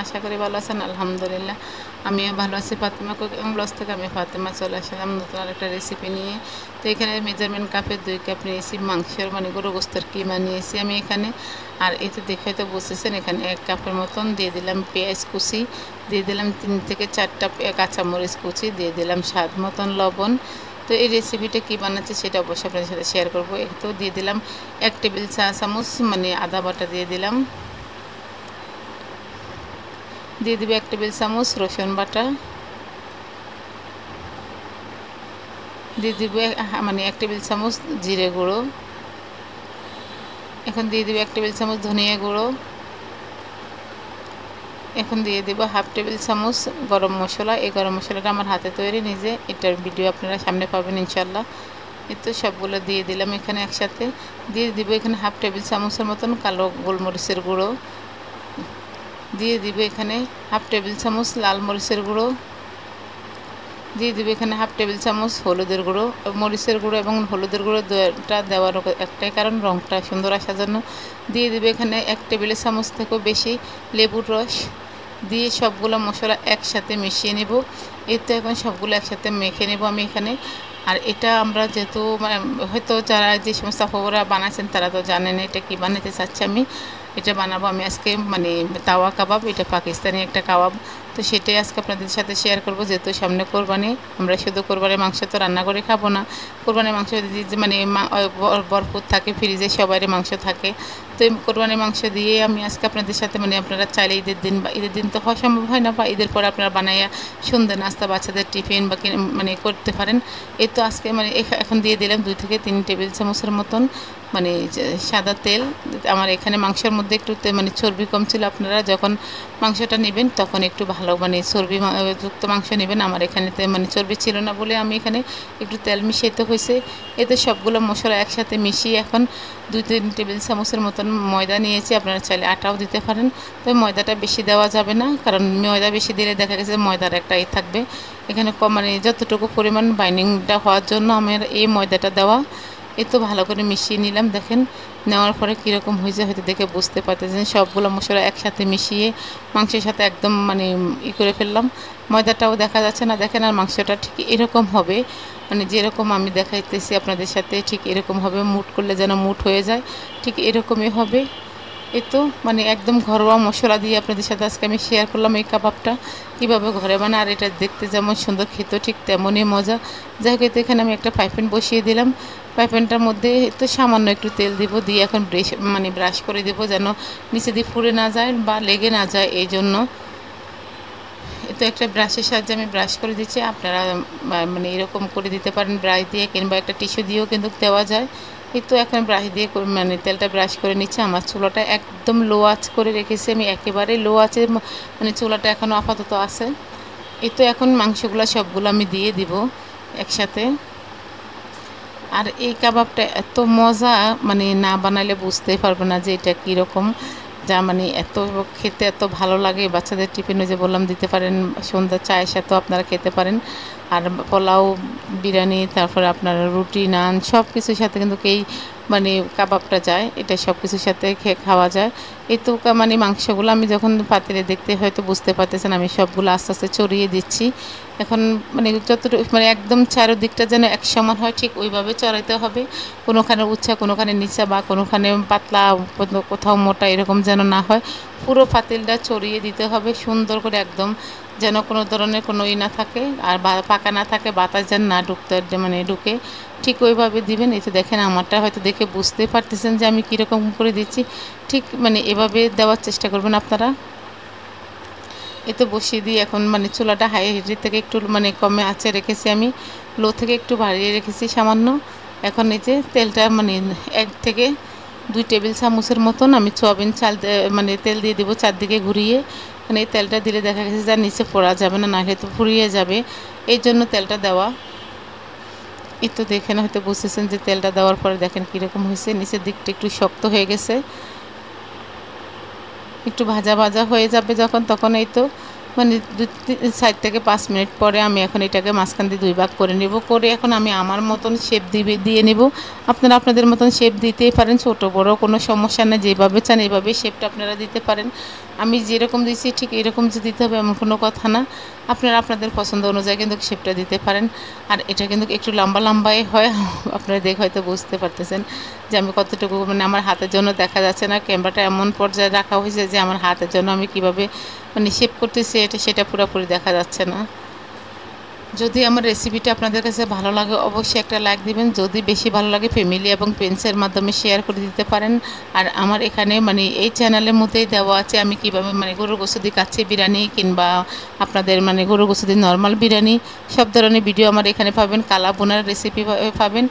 আশা করি ভালো আছেন। আলহামদুলিল্লাহ আমিও ভালো আছি। ফাতেমা কুকিং ব্লগস থেকে আমি ফাতেমা চলে আসলাম নতুন আরেকটা রেসিপি নিয়ে। তো এখানে মেজারমেন্ট কাপে 2 কাপ নিয়েছি মাংসের মানে গরু গোস্তের কিমা নিয়েছি আমি এখানে। আর এতে দেখে হয়তো বুঝতেছেন এখানে 1 কাপের মতন দিয়ে দিলাম পেঁয়াজ কুচি, দিয়ে দিলাম 3 থেকে 4টা কাঁচামরিচ কুচি, দিয়ে দিলাম স্বাদ মতন লবণ। তো এই রেসিপিটা কী বানাচ্ছি সেটা অবশ্যই আপনাদের সাথে শেয়ার করবো। তো দিয়ে দিলাম 1 টেবিল চামচ মানে আদা বাটা দিয়ে দিলাম, দিয়ে দিবে 1 টেবিল চামচ রসুন বাটা, দিয়ে দিবে মানে 1 টেবিল চামচ জিরে গুঁড়ো, এখন দিয়ে দিবে 1 টেবিল চামচ ধনিয়া গুঁড়ো, এখন দিয়ে দেব 1/2 টেবিল চামচ গরম মশলা। এই গরম মশলাটা আমার হাতে তৈরি, নিজে, এটার ভিডিও আপনারা সামনে পাবেন ইনশাল্লাহ। এই তো সবগুলো দিয়ে দিলাম এখানে একসাথে। দিয়ে দিব এখানে 1/2 টেবিল চামচের মতন কালো গোলমরিচের গুঁড়ো, দিয়ে দিব এখানে 1/2 টেবিল চামচ লাল মরিচের গুঁড়ো, দিয়ে দিব এখানে 1/2 টেবিল চামচ হলুদের গুঁড়ো। মরিচের গুঁড়ো এবং হলুদের গুঁড়োটা দেওয়ার একটাই কারণ রঙটা সুন্দর আসার জন্য। দিয়ে দিবে এখানে 1 টেবিল চামচ থেকেও বেশি লেবুর রস, দিয়ে সবগুলো মশলা একসাথে মিশিয়ে নেব। এই তো এখন সবগুলো একসাথে মেখে নেব আমি এখানে। আর এটা আমরা যেহেতু মানে হয়তো যারা যে সমস্ত আপুরা বানাচ্ছেন তারা তো জানেন এটা কি বানাতে চাচ্ছি আমি। এটা বানাবো আমি আজকে মানে তাওয়া কাবাব, এটা পাকিস্তানি একটা কাবাব। তো সেটাই আজকে আপনাদের সাথে শেয়ার করব। যেহেতু সামনে কোরবানি, আমরা শুধু কোরবানির মাংস তো রান্না করে খাবো না। কোরবানির মাংস মানে ভরপুর থাকে ফ্রিজে, সবারই মাংস থাকে। তো এই কোরবানির মাংস দিয়ে আমি আজকে আপনাদের সাথে মানে আপনারা চাইলে ঈদের দিন বা ঈদের দিন তো হওয়া সম্ভব হয় না, বা ঈদের পর আপনারা বানাইয়া সন্ধ্যা নাস্তা বাচ্চাদের টিফিন বা মানে করতে পারেন। এই তো আজকে মানে এখন দিয়ে দিলাম 2 থেকে 3 টেবিল চামচের মতন মানে সাদা তেল। আমার এখানে মাংসের মধ্যে একটু মানে চর্বি কম ছিল, আপনারা যখন মাংসটা নেবেন তখন একটু ভালো মানে চর্বি যুক্ত মাংস নেবেন। আমার এখানেতে মানে চর্বি ছিল না বলে আমি এখানে একটু তেল মিশিয়ে হয়েছে। এতে সবগুলো মশলা একসাথে মিশিয়ে এখন 2-3 টেবিল চামচের মতন ময়দা নিয়েছি, আপনারা চাইলে আটাও দিতে পারেন। তবে ময়দাটা বেশি দেওয়া যাবে না, কারণ ময়দা বেশি দিলে দেখা গেছে ময়দার একটা থাকবে এখানে কম, মানে যতটুকু পরিমাণ বাইন্ডিংটা হওয়ার জন্য আমার এই ময়দাটা দেওয়া। এই তো ভালো করে মিশিয়ে নিলাম, দেখেন নেওয়ার পরে কীরকম হয়েছে হয়তো দেখে বুঝতে পারতেছেন। সবগুলো মশলা একসাথে মিশিয়ে মাংসের সাথে একদম মানে করে ফেললাম। ময়দাটাও দেখা যাচ্ছে না, দেখেন। আর মাংসটা ঠিক এরকম হবে, মানে যেরকম আমি দেখাইতেছি আপনাদের সাথে ঠিক এরকম হবে। মুট করলে যেন মুট হয়ে যায়, ঠিক এরকমই হবে। এই তো মানে একদম ঘরোয়া মশলা দিয়ে আপনাদের সাথে আজকে আমি শেয়ার করলাম এই কাবাবটা কীভাবে ঘরে বানায়। আর এটা দেখতে যেমন সুন্দর, খেতেও ঠিক তেমনই মজা। যাই হোক, এখানে আমি একটা ফ্রাই প্যান বসিয়ে দিলাম। ফ্রাই প্যানটার মধ্যে তো সামান্য একটু তেল দিব, দিয়ে এখন ব্রাশ করে দেবো যেন নিচে দিয়ে পুড়ে না যায় বা লেগে না যায়। এই জন্য তো একটা ব্রাশের সাহায্যে আমি ব্রাশ করে দিচ্ছি। আপনারা মানে এরকম করে দিতে পারেন ব্রাশ দিয়ে, কিংবা একটা টিস্যু দিয়েও কিন্তু দেওয়া যায়। এই তো এখন ব্রাশ দিয়ে মানে তেলটা ব্রাশ করে নিচ্ছে। আমার চুলাটা একদম লো আঁচ করে রেখেছি আমি, একেবারে লো আঁচে মানে চুলাটা এখনও আপাতত আছে। এই তো এখন মাংসগুলো সবগুলো আমি দিয়ে দিব একসাথে। আর এই কাবাবটা এত মজা, মানে না বানালে বুঝতেই পারবে না যে এটা কীরকম, যা মানে এত খেতে এত ভালো লাগে। বাচ্চাদের টিফিনে যে বললাম দিতে পারেন, সন্ধ্যা চায়ের সাথেও আপনারা খেতে পারেন। আর পোলাও, বিরিয়ানি, তারপরে আপনার রুটি, নান সব কিছুর সাথে কিন্তু এই মানে কাবাবটা যায়। এটা সব কিছুর সাথে খাওয়া যায়। এই তো মানে মাংসগুলো আমি যখন পাতিলে দেখতে হয়তো বুঝতে পারতেছেন, আমি সবগুলো আস্তে আস্তে চড়িয়ে দিচ্ছি। এখন মানে যতটুকু মানে একদম চারোদিকটা যেন এক সমান হয়, ঠিক ওইভাবে চড়াইতে হবে। কোনোখানে উচ্চা, কোনোখানে নিচা, বা কোনোখানে পাতলা, কোথাও মোটা, এরকম যেন না হয়। পুরো পাতিলটা চড়িয়ে দিতে হবে সুন্দর করে, একদম যেন কোনো ধরনের কোনো না থাকে, আর পাকা না থাকে, বাতাস যেন না ঢুকতে মানে ঢুকে, ঠিক ওইভাবে দিবেন। এই তো দেখেন আমারটা হয়তো দেখে বুঝতেই পারতেছেন যে আমি কীরকম করে দিচ্ছি। ঠিক মানে এভাবে দেওয়ার চেষ্টা করবেন আপনারা। এ তো বসিয়ে দিয়ে এখন মানে চুলাটা হাই হিটের থেকে একটু মানে কমে আঁচে রেখেছি আমি, লো থেকে একটু বাড়িয়ে রেখেছি সামান্য। এখন এই যে তেলটা মানে 1 থেকে 2 টেবিল চামচের মতন আমি সয়াবিন চাল মানে তেল দিয়ে দেবো চারদিকে ঘুরিয়ে। মানে এই তেলটা দিলে দেখা গেছে যা নিচে পড়া যাবে না, নাহলে তো ফুরিয়ে যাবে, এই জন্য তেলটা দেওয়া। এই তো দেখেন হয়তো বুঝতেছেন যে তেলটা দেওয়ার পরে দেখেন কীরকম হয়েছে, নিচের দিকটা একটু শক্ত হয়ে গেছে। একটু ভাজা ভাজা হয়ে যাবে যখন, তখন এই তো মানে 4 থেকে 5 মিনিট পরে আমি এখন এটাকে মাঝখান দিয়ে 2 ভাগ করে নেব। করে এখন আমি আমার মতন শেপ দিয়ে নেব। আপনারা আপনাদের মতন শেপ দিতেই পারেন, ছোট বড় কোনো সমস্যা নেই, যেভাবে চান এইভাবে শেপটা আপনারা দিতে পারেন। আমি যেরকম দিয়েছি ঠিক এরকম যে দিতে হবে এমন কোনো কথা না, আপনারা আপনাদের পছন্দ অনুযায়ী কিন্তু শেপটা দিতে পারেন। আর এটা কিন্তু একটু লম্বা লম্বাই হয়, আপনারা দেখে হয়তো বুঝতে পারতেছেন যে আমি কতটুকু, মানে আমার হাতের জন্য দেখা যাচ্ছে না, ক্যামেরাটা এমন পর্যায়ে রাখা হয়েছে যে আমার হাতের জন্য আমি কিভাবে মানে শেপ করতেছি সেটা পুরোপুরি দেখা যাচ্ছে না। যদি আমার রেসিপিটা আপনাদের কাছে ভালো লাগে অবশ্যই একটা লাইক দিবেন, যদি বেশি ভালো লাগে ফ্যামিলি এবং ফ্রেন্ডসের মাধ্যমে শেয়ার করে দিতে পারেন। আর আমার এখানে মানে এই চ্যানেলের মধ্যেই দেওয়া আছে আমি কিভাবে মানে গরুর গোশত দিয়ে কাচ্চি বিরিয়ানি কিংবা আপনাদের মানে গরুর গোশত দিয়ে নর্মাল বিরিয়ানি সব ধরনের ভিডিও আমার এখানে পাবেন। কালা বোনার রেসিপি পাবেন,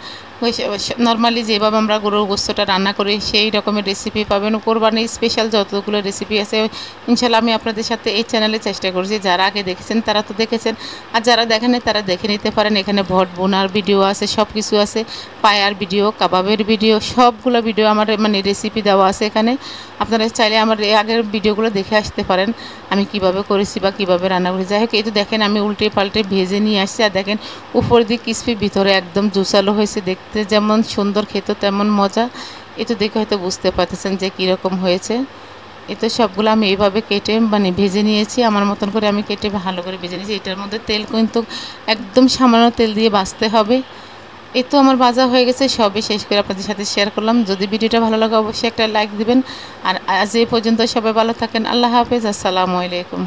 নর্মালি যেভাবে আমরা গরুর গোশতটা রান্না করি সেই রকমের রেসিপি পাবেন। কোরবানির স্পেশাল যতগুলো রেসিপি আছে ইনশাল্লাহ আমি আপনাদের সাথে এই চ্যানেলে চেষ্টা করছি। যারা আগে দেখেছেন তারা তো দেখেছেন, আর যারা দেখেন তারা দেখে নিতে পারেন। এখানে ভট বোনার ভিডিও আছে, সব কিছু আছে, পায়ার ভিডিও, কাবাবের ভিডিও, সবগুলো ভিডিও আমার মানে রেসিপি দেওয়া আছে এখানে। আপনারা চাইলে আমার আগের ভিডিওগুলো দেখে আসতে পারেন আমি কিভাবে করেছি বা কিভাবে রান্না করেছি। যাই হোক, এই তো দেখেন আমি উল্টে পাল্টে ভেজে নিয়ে আসছি, আর দেখেন উপর দিয়ে ক্রিসপি, ভিতরে একদম জুসালো হয়েছে, দেখতে যেমন সুন্দর খেতে তেমন মজা। এই তো দেখে হয়তো বুঝতে পারতেছেন যে কীরকম হয়েছে। এই তো সবগুলো আমি এইভাবে কেটে মানে ভেজে নিয়েছি, আমার মতন করে আমি কেটে ভালো করে ভেজে নিয়েছি। এটার মধ্যে তেল কিন্তু একদম সামান্য তেল দিয়ে ভাজতে হবে। এই তো আমার ভাজা হয়ে গেছে, সবই শেষ করে আপনাদের সাথে শেয়ার করলাম। যদি ভিডিওটা ভালো লাগে অবশ্যই একটা লাইক দিবেন। আর আজ এই পর্যন্ত সবাই ভালো থাকেন, আল্লাহ হাফেজ, আসসালামু আলাইকুম।